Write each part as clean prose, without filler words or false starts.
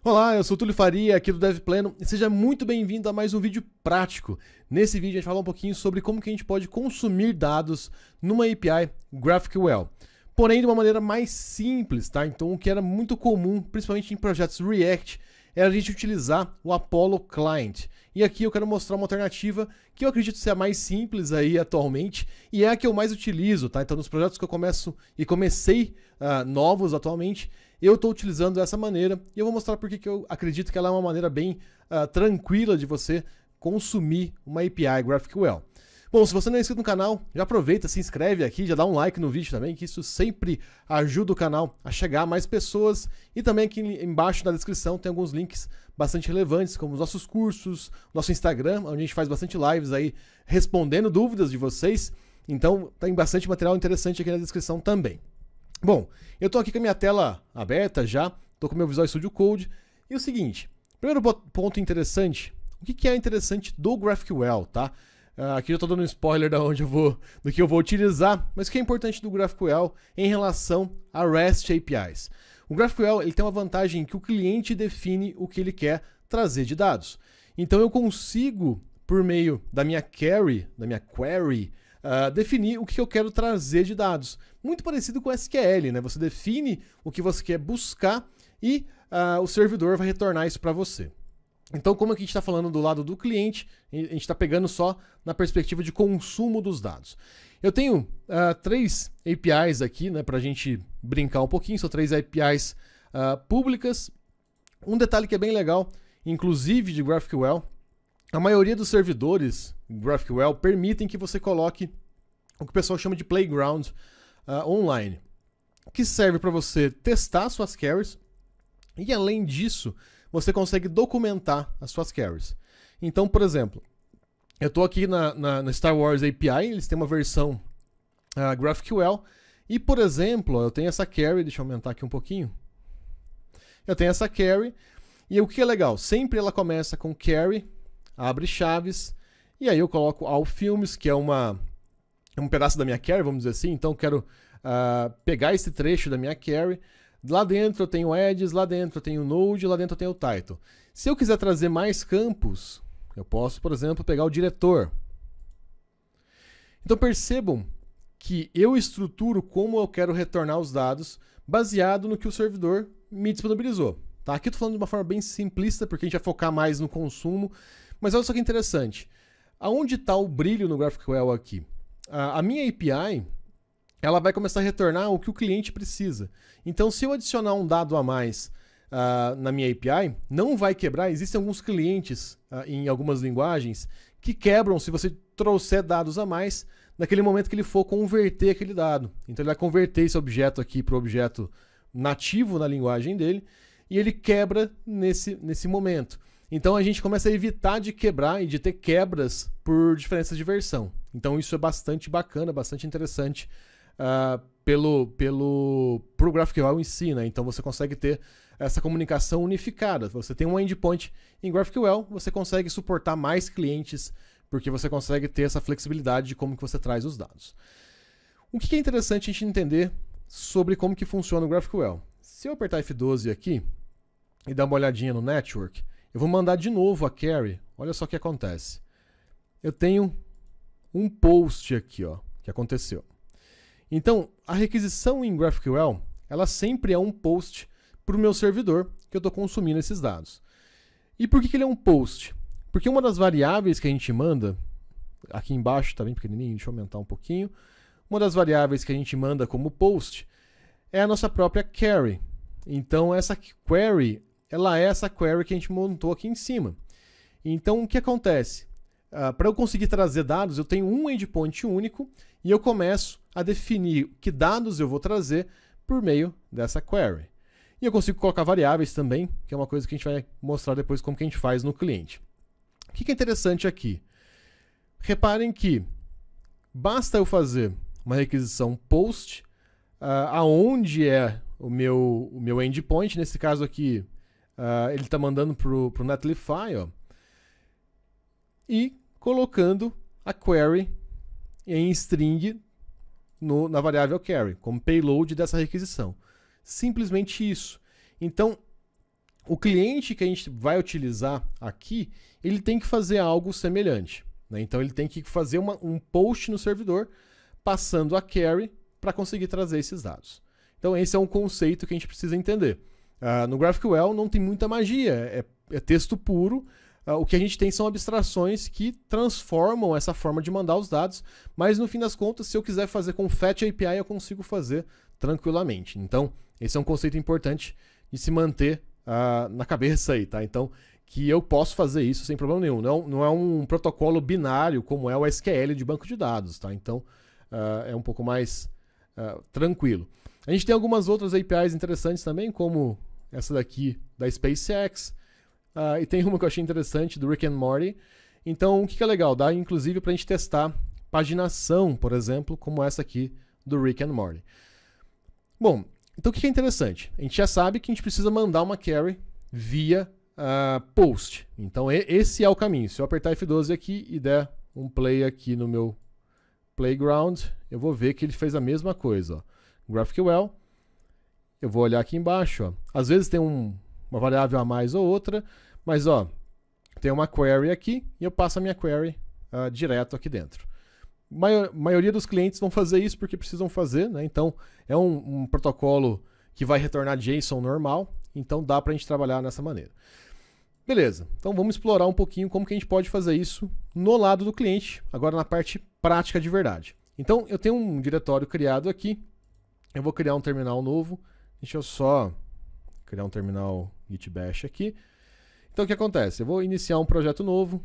Olá, eu sou o Túlio Faria, aqui do DevPleno, e seja muito bem-vindo a mais um vídeo prático. Nesse vídeo a gente fala um pouquinho sobre como que a gente pode consumir dados numa API GraphQL. Porém, de uma maneira mais simples, tá? Então, o que era muito comum, principalmente em projetos React, era a gente utilizar o Apollo Client. E aqui eu quero mostrar uma alternativa que eu acredito ser a mais simples aí atualmente e é a que eu mais utilizo, tá? Então, nos projetos que eu comecei novos atualmente, eu estou utilizando dessa maneira e eu vou mostrar porque que eu acredito que ela é uma maneira bem tranquila de você consumir uma API GraphQL. Bom, se você não é inscrito no canal, já aproveita, se inscreve aqui, já dá um like no vídeo também, que isso sempre ajuda o canal a chegar a mais pessoas. E também aqui embaixo na descrição tem alguns links bastante relevantes, como os nossos cursos, nosso Instagram, onde a gente faz bastante lives aí respondendo dúvidas de vocês. Então tem bastante material interessante aqui na descrição também. Bom, eu estou aqui com a minha tela aberta já, estou com o meu Visual Studio Code. E o seguinte, primeiro ponto interessante, o que é interessante do GraphQL, tá? Aqui eu estou dando um spoiler do que eu vou utilizar, mas o que é importante do GraphQL em relação a REST APIs? O GraphQL ele tem uma vantagem que o cliente define o que ele quer trazer de dados. Então eu consigo, por meio da minha query, definir o que eu quero trazer de dados. Muito parecido com SQL, né? Você define o que você quer buscar e o servidor vai retornar isso para você. Então, como aqui a gente está falando do lado do cliente, a gente está pegando só na perspectiva de consumo dos dados. Eu tenho três APIs aqui, né, para a gente brincar um pouquinho, são três APIs públicas. Um detalhe que é bem legal, inclusive de GraphQL, a maioria dos servidores GraphQL permitem que você coloque o que o pessoal chama de playground online, que serve para você testar suas queries e, além disso, você consegue documentar as suas queries. Então, por exemplo, eu estou aqui na Star Wars API, eles têm uma versão GraphQL, e, por exemplo, eu tenho essa query, deixa eu aumentar aqui um pouquinho. Eu tenho essa query, e o que é legal? Sempre ela começa com query, abre chaves, e aí eu coloco all filmes, que é um pedaço da minha query, vamos dizer assim, então eu quero pegar esse trecho da minha query. Lá dentro eu tenho edges, lá dentro eu tenho node, lá dentro eu tenho o title. Se eu quiser trazer mais campos, eu posso, por exemplo, pegar o diretor. Então percebam que eu estruturo como eu quero retornar os dados baseado no que o servidor me disponibilizou. Tá? Aqui eu estou falando de uma forma bem simplista, porque a gente vai focar mais no consumo. Mas olha só que interessante. Aonde está o brilho no GraphQL aqui? A minha API ela vai começar a retornar o que o cliente precisa. Então, se eu adicionar um dado a mais na minha API, não vai quebrar. Existem alguns clientes em algumas linguagens que quebram se você trouxer dados a mais naquele momento que ele for converter aquele dado. Então, ele vai converter esse objeto aqui para o objeto nativo na linguagem dele e ele quebra nesse momento. Então, a gente começa a evitar de quebrar e de ter quebras por diferenças de versão. Então, isso é bastante bacana, bastante interessante pro GraphQL em si, né? Então você consegue ter essa comunicação unificada. Você tem um endpoint em GraphQL, você consegue suportar mais clientes, porque você consegue ter essa flexibilidade de como que você traz os dados. O que é interessante a gente entender sobre como que funciona o GraphQL? Se eu apertar F12 aqui e dar uma olhadinha no network, eu vou mandar de novo a query. Olha só o que acontece. Eu tenho um post aqui, ó, que aconteceu. Então, a requisição em GraphQL, ela sempre é um post para o meu servidor que eu estou consumindo esses dados. E por que ele é um post? Porque uma das variáveis que a gente manda, aqui embaixo está bem pequenininho, deixa eu aumentar um pouquinho. Uma das variáveis que a gente manda como post é a nossa própria query. Então, essa query, ela é essa query que a gente montou aqui em cima. Então, o que acontece? Para eu conseguir trazer dados, eu tenho um endpoint único e eu começo a definir que dados eu vou trazer por meio dessa query. E eu consigo colocar variáveis também, que é uma coisa que a gente vai mostrar depois como que a gente faz no cliente. O que é interessante aqui? Reparem que basta eu fazer uma requisição post, aonde é o meu endpoint, nesse caso aqui, ele está mandando para o Netlify, ó, e colocando a query em string na variável query, como payload dessa requisição. Simplesmente isso. Então, o cliente que a gente vai utilizar aqui, ele tem que fazer algo semelhante, né? Então ele tem que fazer um post no servidor passando a query para conseguir trazer esses dados. Então esse é um conceito que a gente precisa entender. No GraphQL não tem muita magia, é texto puro. O que a gente tem são abstrações que transformam essa forma de mandar os dados, mas no fim das contas, se eu quiser fazer com Fetch API, eu consigo fazer tranquilamente. Então, esse é um conceito importante de se manter na cabeça aí, tá? Então, que eu posso fazer isso sem problema nenhum. Não é um protocolo binário como é o SQL de banco de dados, tá? Então, é um pouco mais tranquilo. A gente tem algumas outras APIs interessantes também, como essa daqui da SpaceX, e tem uma que eu achei interessante, do Rick and Morty. Então, o que é legal? Dá, inclusive, para a gente testar paginação, por exemplo, como essa aqui do Rick and Morty. Bom, então o que é interessante? A gente já sabe que a gente precisa mandar uma query via post. Então, esse é o caminho. Se eu apertar F12 aqui e der um play aqui no meu playground, eu vou ver que ele fez a mesma coisa. Ó. GraphQL, eu vou olhar aqui embaixo. Ó. Às vezes tem uma variável a mais ou outra, mas ó, tem uma query aqui e eu passo a minha query direto aqui dentro. Maioria dos clientes vão fazer isso porque precisam fazer, né? Então é um protocolo que vai retornar JSON normal, então dá para a gente trabalhar dessa maneira. Beleza, então vamos explorar um pouquinho como que a gente pode fazer isso no lado do cliente, agora na parte prática de verdade. Então eu tenho um diretório criado aqui, eu vou criar um terminal novo, deixa eu só criar um terminal git bash aqui. Então o que acontece? Eu vou iniciar um projeto novo,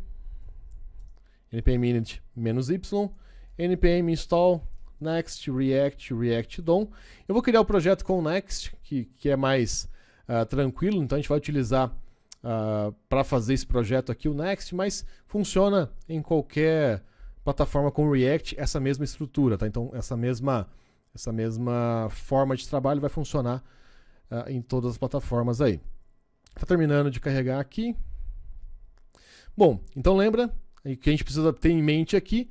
npm init -y, npm install next react DOM. Eu vou criar o projeto com next, que é mais tranquilo, então a gente vai utilizar para fazer esse projeto aqui o next, mas funciona em qualquer plataforma com React essa mesma estrutura, tá? Então essa mesma forma de trabalho vai funcionar em todas as plataformas aí. Está terminando de carregar aqui. Bom, então lembra que a gente precisa ter em mente aqui,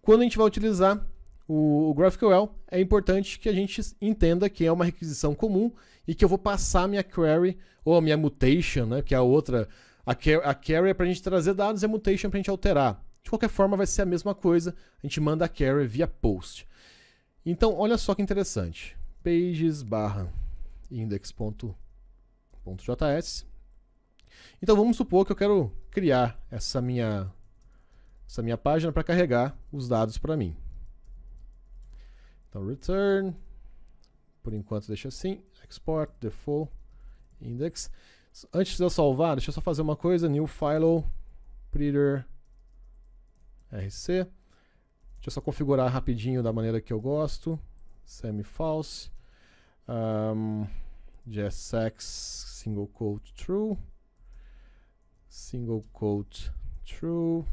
quando a gente vai utilizar o GraphQL, é importante que a gente entenda que é uma requisição comum e que eu vou passar minha query ou a minha mutation, né, que é a outra. A query é para a gente trazer dados e a mutation para a gente alterar. De qualquer forma, vai ser a mesma coisa. A gente manda a query via post. Então, olha só que interessante. Pages/index.js. Então, vamos supor que eu quero criar essa minha página para carregar os dados para mim. Então, return. Por enquanto, deixa assim. Export, default, index. Antes de eu salvar, deixa eu só fazer uma coisa. New file, printer, rc. Deixa eu só configurar rapidinho da maneira que eu gosto. Semi-false. JSX, single quote true. Single quote true.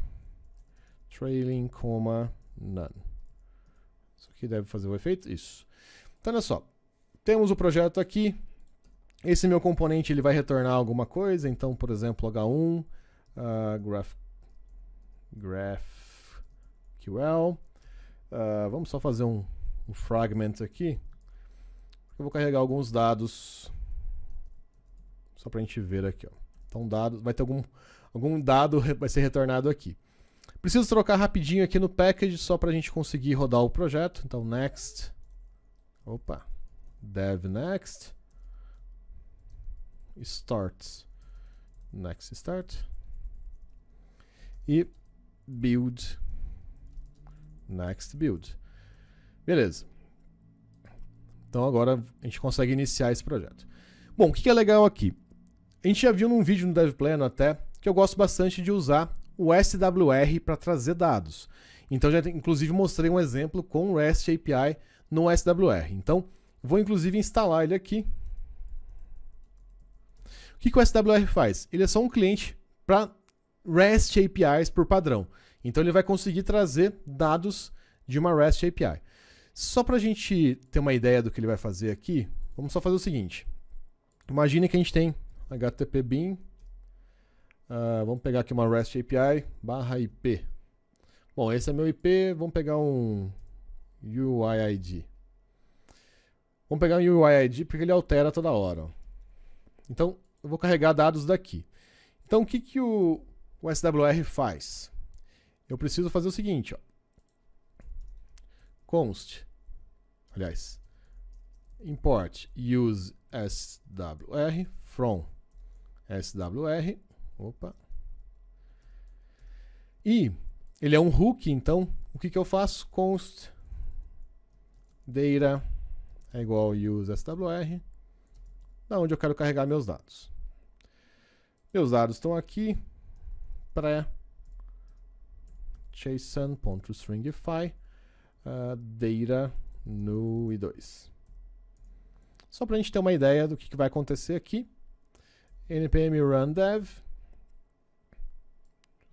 Trailing, comma, none. Isso aqui deve fazer o efeito? Isso. Então, olha só. Temos o projeto aqui. Esse meu componente ele vai retornar alguma coisa. Então, por exemplo, H1, GraphQL. Vamos só fazer um fragment aqui. Eu vou carregar alguns dados. Só para a gente ver aqui. Ó. Então, vai ter algum dado vai ser retornado aqui. Preciso trocar rapidinho aqui no package só para a gente conseguir rodar o projeto. Então, next. Opa. Dev next. Start. Next start. E build. Next build. Beleza. Então agora a gente consegue iniciar esse projeto. Bom, o que é legal aqui? A gente já viu num vídeo no DevPlano até que eu gosto bastante de usar o SWR para trazer dados. Então já inclusive mostrei um exemplo com o REST API no SWR. Então vou inclusive instalar ele aqui. O que o SWR faz? Ele é só um cliente para REST APIs por padrão. Então ele vai conseguir trazer dados de uma REST API. Só para a gente ter uma ideia do que ele vai fazer aqui, vamos só fazer o seguinte. Imagine que a gente tem HTTP bin. Vamos pegar aqui uma REST API /IP. Bom, esse é meu IP. Vamos pegar um UIID. Vamos pegar um UIID porque ele altera toda hora. Ó. Então, eu vou carregar dados daqui. Então, o que o SWR faz? Eu preciso fazer o seguinte, ó. Const, aliás, import use SWR from SWR, opa. E ele é um hook, então o que eu faço? Const data é igual use SWR, da onde eu quero carregar meus dados. Meus dados estão aqui, pré.json.stringify data no i2. Só para a gente ter uma ideia do que vai acontecer aqui. npm run dev.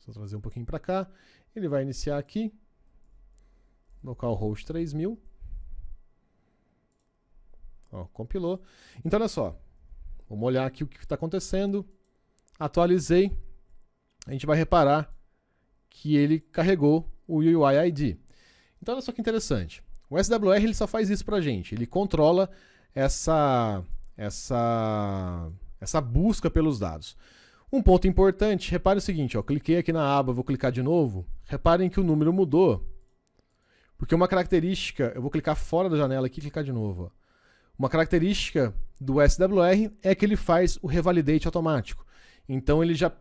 Vou trazer um pouquinho para cá. Ele vai iniciar aqui. Localhost 3000. Ó, compilou. Então, olha só. Vamos olhar aqui o que está acontecendo. Atualizei. A gente vai reparar que ele carregou o UUID. Então, olha só que interessante. O SWR ele só faz isso para a gente. Ele controla essa busca pelos dados. Um ponto importante, repare o seguinte, ó, cliquei aqui na aba, vou clicar de novo. Reparem que o número mudou. Porque uma característica, eu vou clicar fora da janela aqui e clicar de novo. Ó. Uma característica do SWR é que ele faz o revalidate automático. Então ele já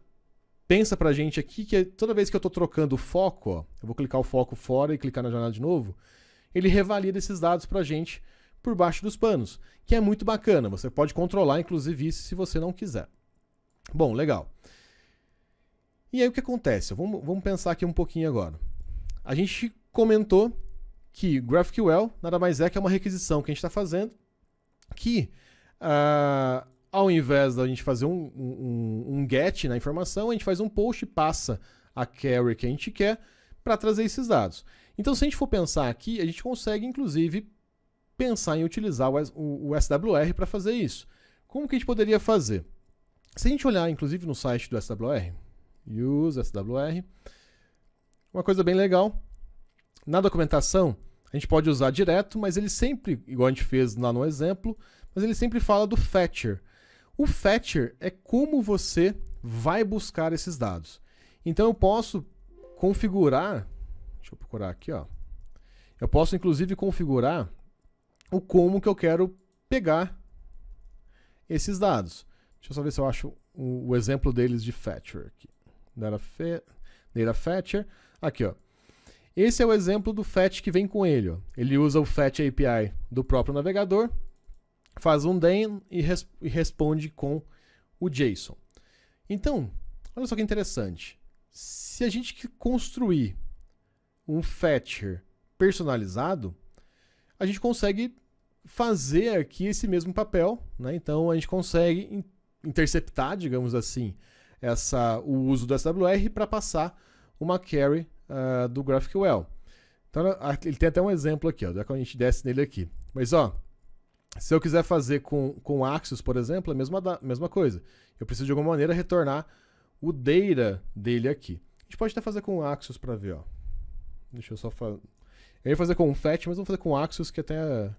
pensa pra gente aqui que toda vez que eu estou trocando o foco, ó, eu vou clicar o foco fora e clicar na janela de novo, ele revalida esses dados pra gente por baixo dos panos, que é muito bacana. Você pode controlar, inclusive, isso se você não quiser. Bom, legal. E aí o que acontece? Vamos pensar aqui um pouquinho agora. A gente comentou que GraphQL nada mais é que uma requisição que a gente está fazendo, que ao invés da gente fazer um get na informação, a gente faz um post e passa a query que a gente quer para trazer esses dados. Então, se a gente for pensar aqui, a gente consegue, inclusive, pensar em utilizar o SWR para fazer isso. Como que a gente poderia fazer? Se a gente olhar, inclusive, no site do SWR, use SWR, uma coisa bem legal, na documentação, a gente pode usar direto, mas ele sempre, igual a gente fez lá no exemplo, mas ele sempre fala do fetcher. O fetcher é como você vai buscar esses dados. Então eu posso configurar, deixa eu procurar aqui, ó. Eu posso, inclusive, configurar o como que eu quero pegar esses dados. Deixa eu só ver se eu acho o exemplo deles de fetcher aqui. Data fetcher. Aqui, ó. Esse é o exemplo do fetch que vem com ele. Ó. Ele usa o fetch API do próprio navegador, faz um den e responde com o JSON. Então, olha só que interessante. Se a gente construir um fetcher personalizado, a gente consegue fazer aqui esse mesmo papel, né? Então a gente consegue interceptar, digamos assim, o uso do SWR para passar uma query do GraphQL. Então ele tem até um exemplo aqui, ó, já que a gente desce nele aqui. Mas ó, se eu quiser fazer com Axios, por exemplo, é a mesma coisa. Eu preciso de alguma maneira retornar o data dele aqui. A gente pode até fazer com Axios para ver, ó. Deixa eu só fazer. Eu ia fazer com um fetch, mas vou fazer com Axios, que até é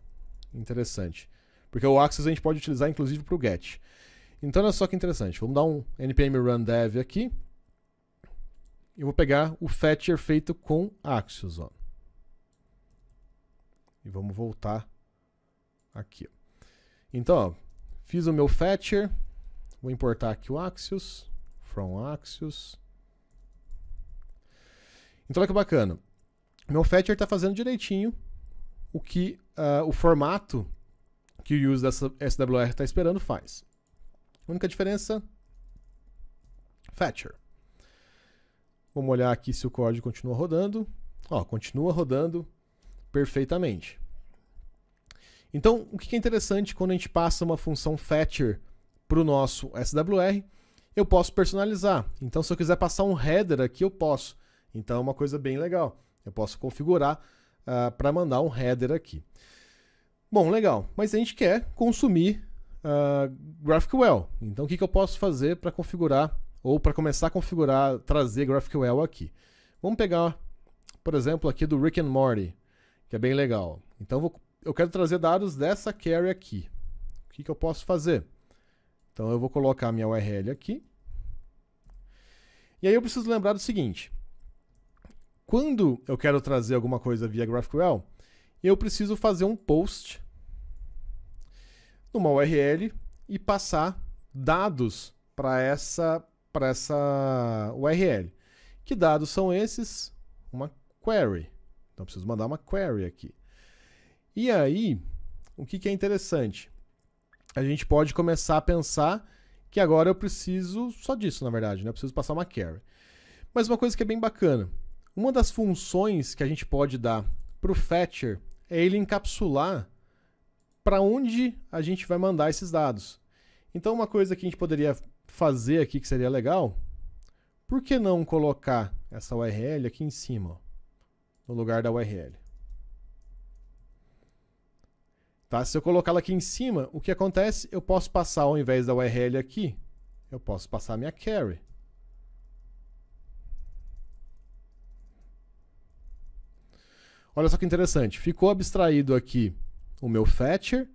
interessante. Porque o Axios a gente pode utilizar, inclusive, para o get. Então, olha só que interessante. Vamos dar um npm run dev aqui. E vou pegar o fetcher feito com Axios. Ó. E vamos voltar aqui. Ó. Então, ó, fiz o meu fetcher. Vou importar aqui o Axios. From Axios. Então, olha que bacana. Meu fetcher está fazendo direitinho o que o formato que o use dessa SWR está esperando faz. A única diferença, fetcher. Vamos olhar aqui se o código continua rodando. Ó, continua rodando perfeitamente. Então, o que é interessante quando a gente passa uma função fetcher para o nosso SWR, eu posso personalizar. Então, se eu quiser passar um header aqui, eu posso. Então, é uma coisa bem legal. Eu posso configurar para mandar um header aqui. Bom, legal. Mas a gente quer consumir GraphQL. Então, o que eu posso fazer para configurar, ou para começar a configurar, trazer GraphQL aqui? Vamos pegar, por exemplo, aqui do Rick and Morty, que é bem legal. Então, eu quero trazer dados dessa query aqui. O que eu posso fazer? Então eu vou colocar a minha URL aqui. E aí eu preciso lembrar do seguinte. Quando eu quero trazer alguma coisa via GraphQL, eu preciso fazer um post numa URL e passar dados para essa URL. Que dados são esses? Uma query. Então eu preciso mandar uma query aqui. E aí, o que é interessante? A gente pode começar a pensar que agora eu preciso só disso, na verdade, né? Eu preciso passar uma query. Mas uma coisa que é bem bacana, uma das funções que a gente pode dar para o fetcher é ele encapsular para onde a gente vai mandar esses dados. Então uma coisa que a gente poderia fazer aqui que seria legal, por que não colocar essa URL aqui em cima, ó, no lugar da URL? Tá? Se eu colocar ela aqui em cima, o que acontece? Eu posso passar, ao invés da URL aqui, eu posso passar a minha query. Olha só que interessante. Ficou abstraído aqui o meu fetcher.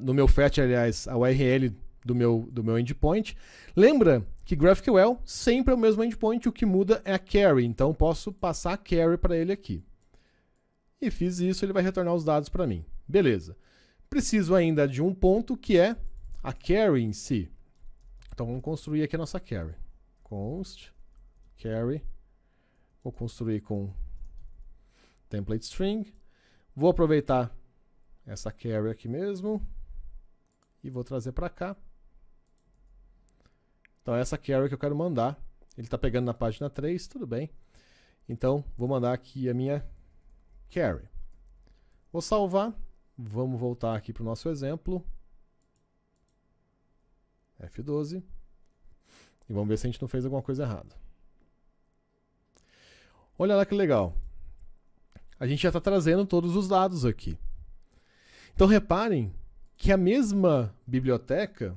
No meu fetcher, aliás, a URL do meu endpoint. Lembra que GraphQL sempre é o mesmo endpoint, o que muda é a query. Então, posso passar a query para ele aqui. E fiz isso, ele vai retornar os dados para mim. Beleza. Preciso ainda de um ponto que é a query em si. Então vamos construir aqui a nossa query. Const query. Vou construir com template string. Vou aproveitar essa query aqui mesmo e vou trazer para cá. Então é essa query que eu quero mandar. Ele está pegando na página 3, tudo bem. Então vou mandar aqui a minha query. Vou salvar. Vamos voltar aqui para o nosso exemplo. F12. E vamos ver se a gente não fez alguma coisa errada. Olha lá que legal. A gente já está trazendo todos os dados aqui. Então reparem que a mesma biblioteca,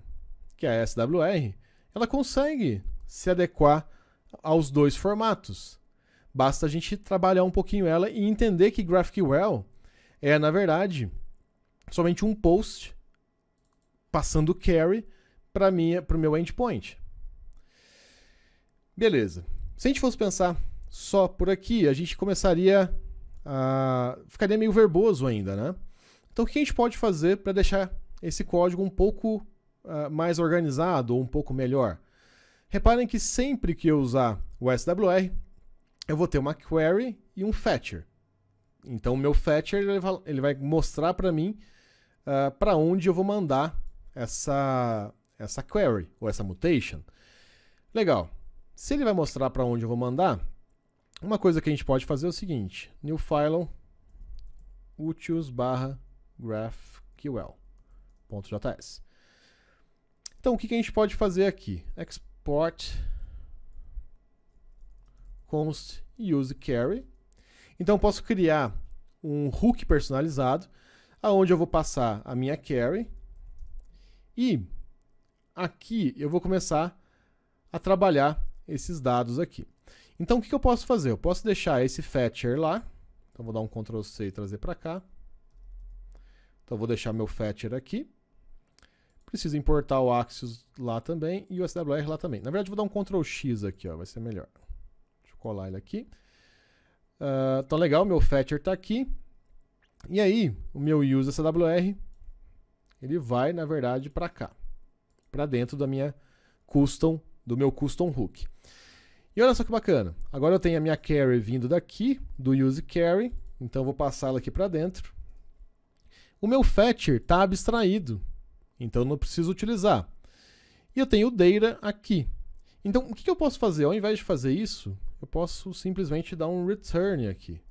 que é a SWR, ela consegue se adequar aos dois formatos. Basta a gente trabalhar um pouquinho ela e entender que GraphQL é, na verdade, somente um post passando query para o meu endpoint. Beleza. Se a gente fosse pensar só por aqui, a gente começaria ficaria meio verboso ainda, né? Então o que a gente pode fazer para deixar esse código um pouco mais organizado ou um pouco melhor? Reparem que sempre que eu usar o SWR, eu vou ter uma query e um fetcher. Então o meu fetcher ele vai mostrar para mim para onde eu vou mandar essa query ou essa mutation. Legal. Se ele vai mostrar para onde eu vou mandar, uma coisa que a gente pode fazer é o seguinte: new file utils/graphql.js. Então o que a gente pode fazer aqui? Export const use query. Então eu posso criar um hook personalizado, aonde eu vou passar a minha query e aqui eu vou começar a trabalhar esses dados aqui. Então o que eu posso fazer? Eu posso deixar esse fetcher lá. Então vou dar um Ctrl C e trazer para cá. Então vou deixar meu fetcher aqui. Preciso importar o Axios lá também e o SWR lá também. Na verdade vou dar um Ctrl X aqui, ó, vai ser melhor. Deixa eu colar ele aqui. Então legal, meu fetcher está aqui. E aí, o meu use SWR, ele vai, na verdade, para cá. Para dentro do meu custom hook. E olha só que bacana. Agora eu tenho a minha query vindo daqui, do use query. Então eu vou passá-la aqui para dentro. O meu fetcher está abstraído. Então eu não preciso utilizar. E eu tenho o data aqui. Então o que eu posso fazer? Ao invés de fazer isso, eu posso simplesmente dar um return aqui.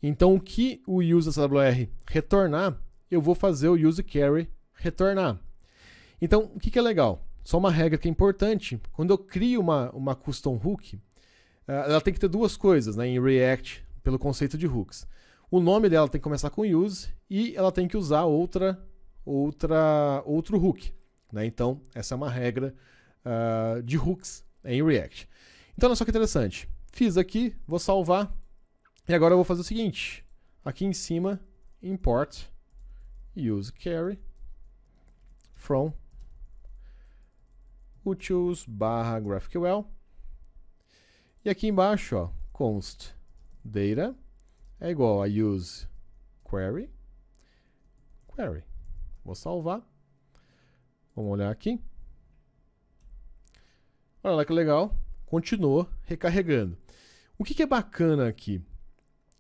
Então o que o use SWR retornar, eu vou fazer o use query retornar. Então o que é legal? Só uma regra que é importante. Quando eu crio uma custom hook, ela tem que ter duas coisas, né, em React, pelo conceito de hooks. O nome dela tem que começar com use e ela tem que usar outro hook. Né? Então, essa é uma regra de hooks em React. Então, olha só que interessante. Fiz aqui, vou salvar. E agora eu vou fazer o seguinte. Aqui em cima, import use query from utils barra GraphQL. E aqui embaixo, ó, const data é igual a use query. Vou salvar. Vamos olhar aqui. Olha lá que legal. Continuou recarregando. O que é bacana aqui?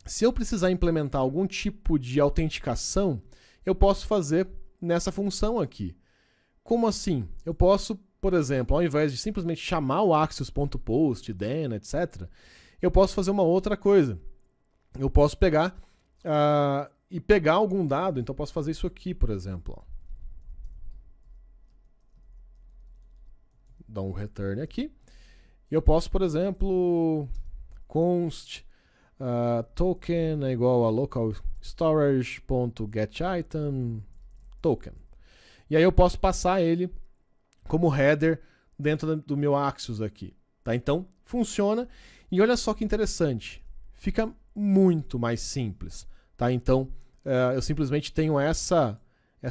Se eu precisar implementar algum tipo de autenticação, eu posso fazer nessa função aqui. Como assim? Eu posso, por exemplo, ao invés de simplesmente chamar o axios.post, then, etc., eu posso fazer uma outra coisa. Eu posso pegar e pegar algum dado, então eu posso fazer isso aqui, por exemplo. Ó. Dar um return aqui. E eu posso, por exemplo, const token é igual a local storage.getItem token. E aí eu posso passar ele como header dentro do meu Axios aqui. Tá? Então, funciona. E olha só que interessante. Fica muito mais simples. Tá? Então, eu simplesmente tenho essa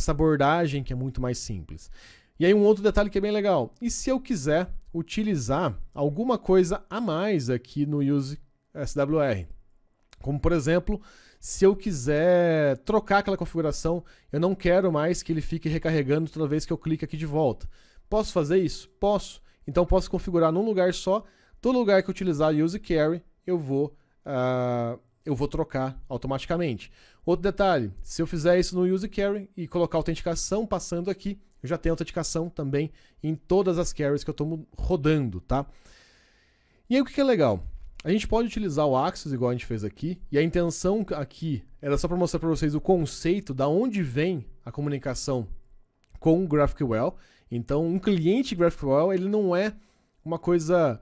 abordagem que é muito mais simples. E aí um outro detalhe que é bem legal. E se eu quiser utilizar alguma coisa a mais aqui no use SWR? Como, por exemplo, se eu quiser trocar aquela configuração, eu não quero mais que ele fique recarregando toda vez que eu clico aqui de volta. Posso fazer isso? Posso. Então, posso configurar num lugar só. Todo lugar que eu utilizar use carry, eu vou trocar automaticamente. Outro detalhe, se eu fizer isso no use carry e colocar autenticação passando aqui, eu já tenho autenticação também em todas as carries que eu estou rodando, tá? E aí o que é legal? A gente pode utilizar o Axios igual a gente fez aqui, e a intenção aqui era só para mostrar para vocês o conceito da onde vem a comunicação com o GraphQL. Então, um cliente GraphQL, ele não é uma coisa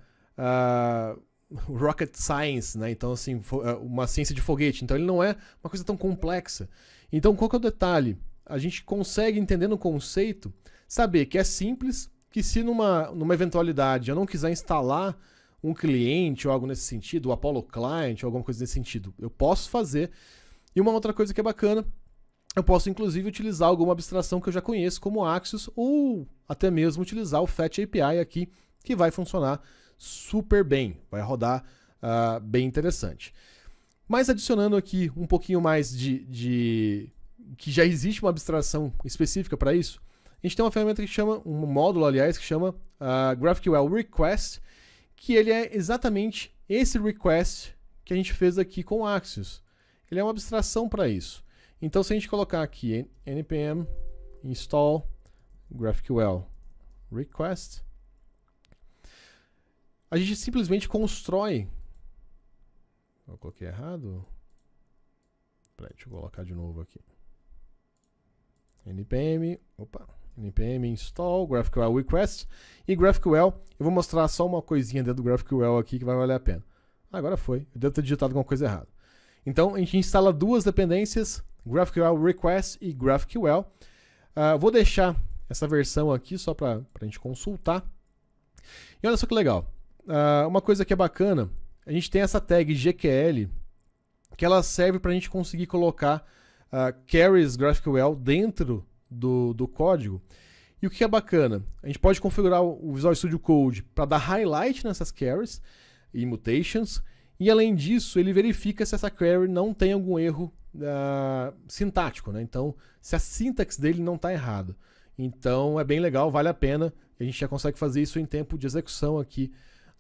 rocket science, né? Então, assim, uma ciência de foguete. Então, ele não é uma coisa tão complexa. Então, qual que é o detalhe? A gente consegue, entendendo o conceito, saber que é simples, que se numa eventualidade eu não quiser instalar um cliente ou algo nesse sentido, o Apollo Client ou alguma coisa nesse sentido, eu posso fazer. E uma outra coisa que é bacana, eu posso inclusive utilizar alguma abstração que eu já conheço como Axios ou até mesmo utilizar o Fetch API aqui, que vai funcionar super bem, vai rodar bem interessante. Mas adicionando aqui um pouquinho mais que já existe uma abstração específica para isso, a gente tem uma ferramenta que chama, um módulo aliás, que chama GraphQL Request, que ele é exatamente esse request que a gente fez aqui com o Axios. Ele é uma abstração para isso. Então, se a gente colocar aqui npm install GraphQL request, a gente simplesmente constrói. Eu coloquei errado? Peraí, deixa eu colocar de novo aqui. npm install GraphQL request. E GraphQL, eu vou mostrar só uma coisinha dentro do GraphQL aqui que vai valer a pena. Agora foi, eu devo ter digitado alguma coisa errada. Então, a gente instala duas dependências, GraphQL request e GraphQL. Vou deixar essa versão aqui só para a gente consultar. E olha só que legal. Uma coisa que é bacana, a gente tem essa tag GQL, que ela serve para a gente conseguir colocar carries GraphQL dentro do código. E o que é bacana? A gente pode configurar o Visual Studio Code para dar highlight nessas carries e mutations, e além disso, ele verifica se essa query não tem algum erro sintático, né? Então, se a sintaxe dele não está errada. Então, é bem legal, vale a pena. A gente já consegue fazer isso em tempo de execução aqui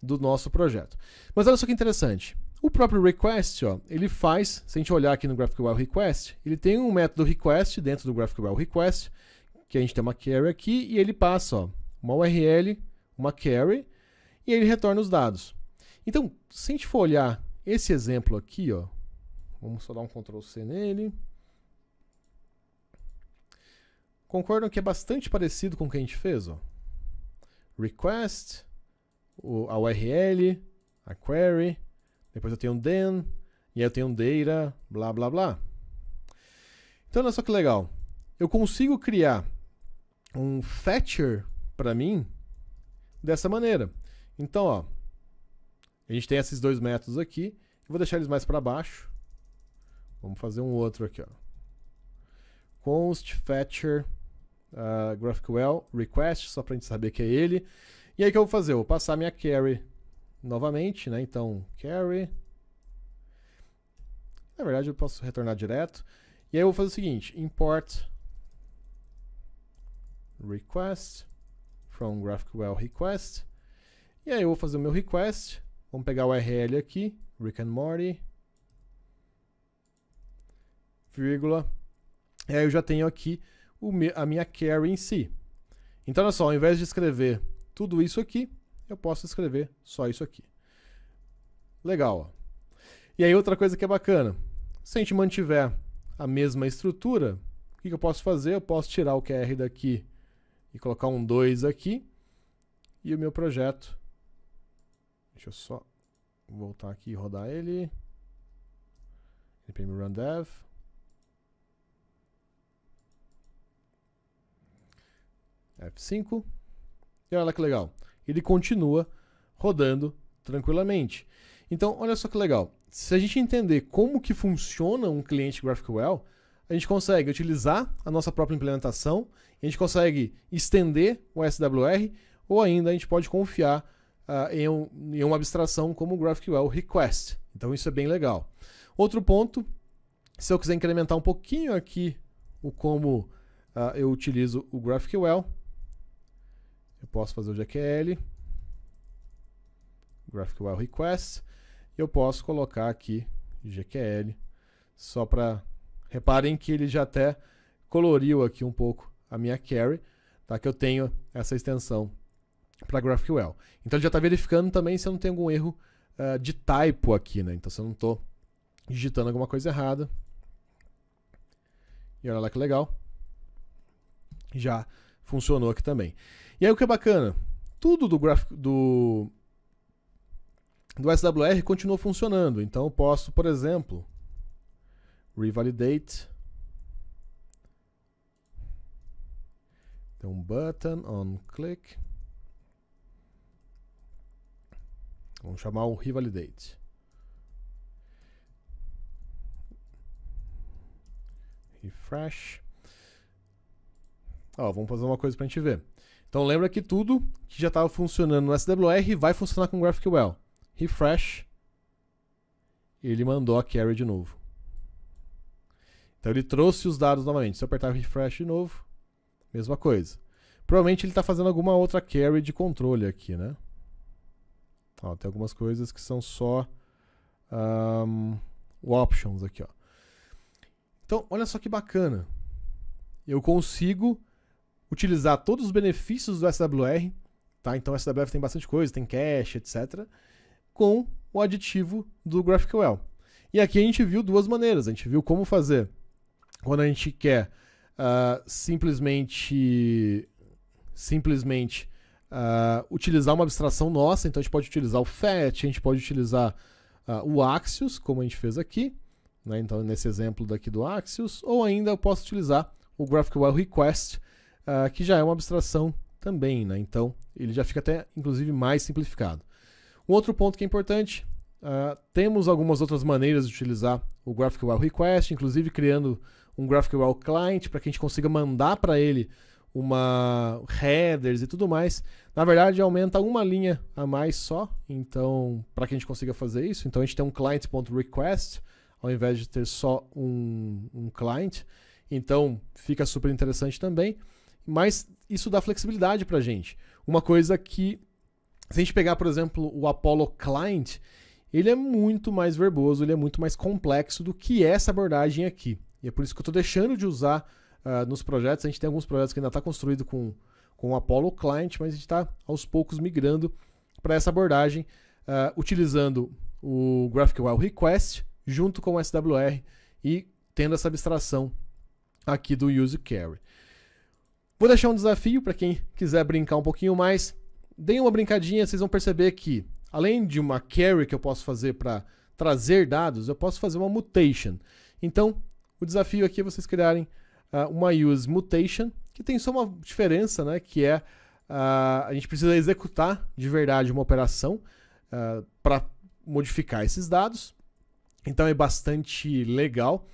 do nosso projeto. Mas olha só que interessante. O próprio request, ó, ele faz, se a gente olhar aqui no GraphQL request, ele tem um método request dentro do GraphQL request, que a gente tem uma query aqui, e ele passa ó, uma URL, uma query, e ele retorna os dados. Então, se a gente for olhar esse exemplo aqui, ó, vamos só dar um Ctrl C nele. Concordam que é bastante parecido com o que a gente fez? Ó? Request, a URL, a query, depois eu tenho um then, e aí eu tenho um data, blá blá blá. Então olha só que legal. Eu consigo criar um fetcher para mim dessa maneira. Então, ó, a gente tem esses dois métodos aqui. Eu vou deixar eles mais para baixo. Vamos fazer um outro aqui, ó. Const fetcher GraphQL request, só para a gente saber que é ele. E aí o que eu vou fazer? Eu vou passar minha query novamente, né? Então, query. Na verdade, eu posso retornar direto. E aí eu vou fazer o seguinte, import request from GraphQL request. E aí eu vou fazer o meu request. Vamos pegar o URL aqui, Rick and Morty, vírgula. E aí eu já tenho aqui a minha query em si. Então, olha só, ao invés de escrever tudo isso aqui, eu posso escrever só isso aqui. Legal. Ó. E aí outra coisa que é bacana, se a gente mantiver a mesma estrutura, o que eu posso fazer? Eu posso tirar o QR daqui e colocar um 2 aqui. E o meu projeto, deixa eu só voltar aqui e rodar ele. npm run dev. F5. E olha que legal. Ele continua rodando tranquilamente. Então, olha só que legal. Se a gente entender como que funciona um cliente GraphQL, a gente consegue utilizar a nossa própria implementação, a gente consegue estender o SWR, ou ainda a gente pode confiar em uma abstração como o GraphQL Request. Então, isso é bem legal. Outro ponto, se eu quiser incrementar um pouquinho aqui o como eu utilizo o GraphQL, eu posso fazer o GQL, GraphQL Request, e eu posso colocar aqui GQL, só para... Reparem que ele já até coloriu aqui um pouco a minha query, tá? Que eu tenho essa extensão para GraphQL. Então ele já está verificando também se eu não tenho algum erro de typo aqui, né? Então se eu não estou digitando alguma coisa errada. E olha lá que legal. Já funcionou aqui também. E aí o que é bacana, tudo do SWR continua funcionando. Então eu posso, por exemplo, revalidate. Tem um button on click. Vamos chamar o revalidate. Refresh. Ó, vamos fazer uma coisa para a gente ver. Então lembra que tudo que já estava funcionando no SWR vai funcionar com GraphQL. Refresh. Ele mandou a query de novo. Então ele trouxe os dados novamente. Se eu apertar refresh de novo, mesma coisa. Provavelmente ele está fazendo alguma outra query de controle aqui, né? Ó, tem algumas coisas que são só options aqui, ó. Então, olha só que bacana. Eu consigo utilizar todos os benefícios do SWR, tá? Então o SWR tem bastante coisa, tem cache, etc., com o aditivo do GraphQL. E aqui a gente viu duas maneiras. A gente viu como fazer quando a gente quer simplesmente utilizar uma abstração nossa. Então a gente pode utilizar o fetch, a gente pode utilizar o Axios, como a gente fez aqui, né? Então nesse exemplo daqui do Axios, ou ainda eu posso utilizar o GraphQL Request, que já é uma abstração também, né? Então ele já fica até inclusive mais simplificado. Um outro ponto que é importante, temos algumas outras maneiras de utilizar o GraphQL Request, inclusive criando um GraphQL Client para que a gente consiga mandar para ele headers e tudo mais. Na verdade, aumenta uma linha a mais só, então, para que a gente consiga fazer isso. Então, a gente tem um client.request, ao invés de ter só um client. Então, fica super interessante também. Mas isso dá flexibilidade para a gente. Uma coisa que, se a gente pegar, por exemplo, o Apollo Client, ele é muito mais verboso, ele é muito mais complexo do que essa abordagem aqui. E é por isso que eu estou deixando de usar nos projetos. A gente tem alguns projetos que ainda está construído com o Apollo Client, mas a gente está aos poucos migrando para essa abordagem, utilizando o GraphQL Request junto com o SWR e tendo essa abstração aqui do Use Query. Vou deixar um desafio para quem quiser brincar um pouquinho mais. Deem uma brincadinha, vocês vão perceber que, além de uma query que eu posso fazer para trazer dados, eu posso fazer uma mutation. Então, o desafio aqui é vocês criarem uma use mutation, que tem só uma diferença, né, que é a gente precisa executar de verdade uma operação para modificar esses dados. Então é bastante legal.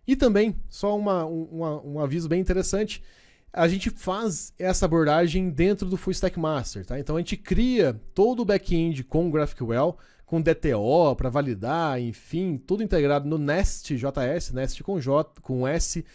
E também, só um aviso bem interessante, a gente faz essa abordagem dentro do Full Stack Master, tá? Então a gente cria todo o back-end com GraphQL, com DTO para validar, enfim, tudo integrado no Nest.js, Nest com S,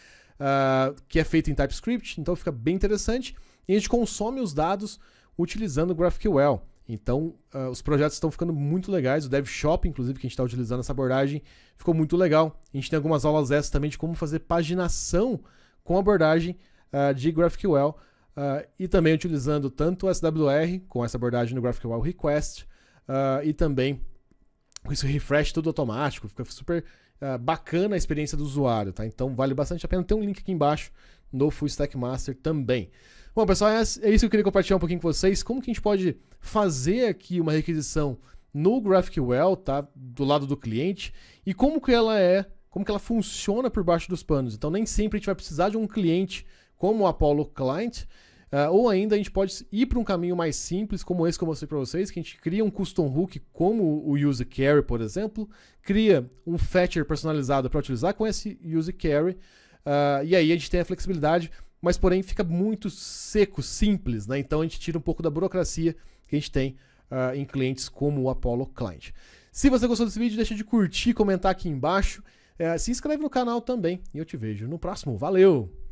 que é feito em TypeScript, então fica bem interessante. E a gente consome os dados utilizando o GraphQL. Então, os projetos estão ficando muito legais. O DevShop, inclusive, que a gente está utilizando essa abordagem, ficou muito legal. A gente tem algumas aulas extras também de como fazer paginação com abordagem de GraphQL e também utilizando tanto o SWR, com essa abordagem no GraphQL Request, e também com esse refresh tudo automático. Fica super bacana a experiência do usuário, tá? Então, vale bastante a pena. Tem um link aqui embaixo no Full Stack Master também. Bom, pessoal, é isso que eu queria compartilhar um pouquinho com vocês. Como que a gente pode fazer aqui uma requisição no GraphQL, tá? Do lado do cliente, e como que ela funciona por baixo dos panos. Então, nem sempre a gente vai precisar de um cliente como o Apollo Client, ou ainda a gente pode ir para um caminho mais simples, como esse que eu mostrei para vocês, que a gente cria um custom hook, como o Use Carry, por exemplo, cria um fetcher personalizado para utilizar com esse Use Carry, e aí a gente tem a flexibilidade, mas porém fica muito seco, simples, né? Então a gente tira um pouco da burocracia que a gente tem em clientes como o Apollo Client. Se você gostou desse vídeo, deixa de curtir, comentar aqui embaixo, se inscreve no canal também, e eu te vejo no próximo. Valeu!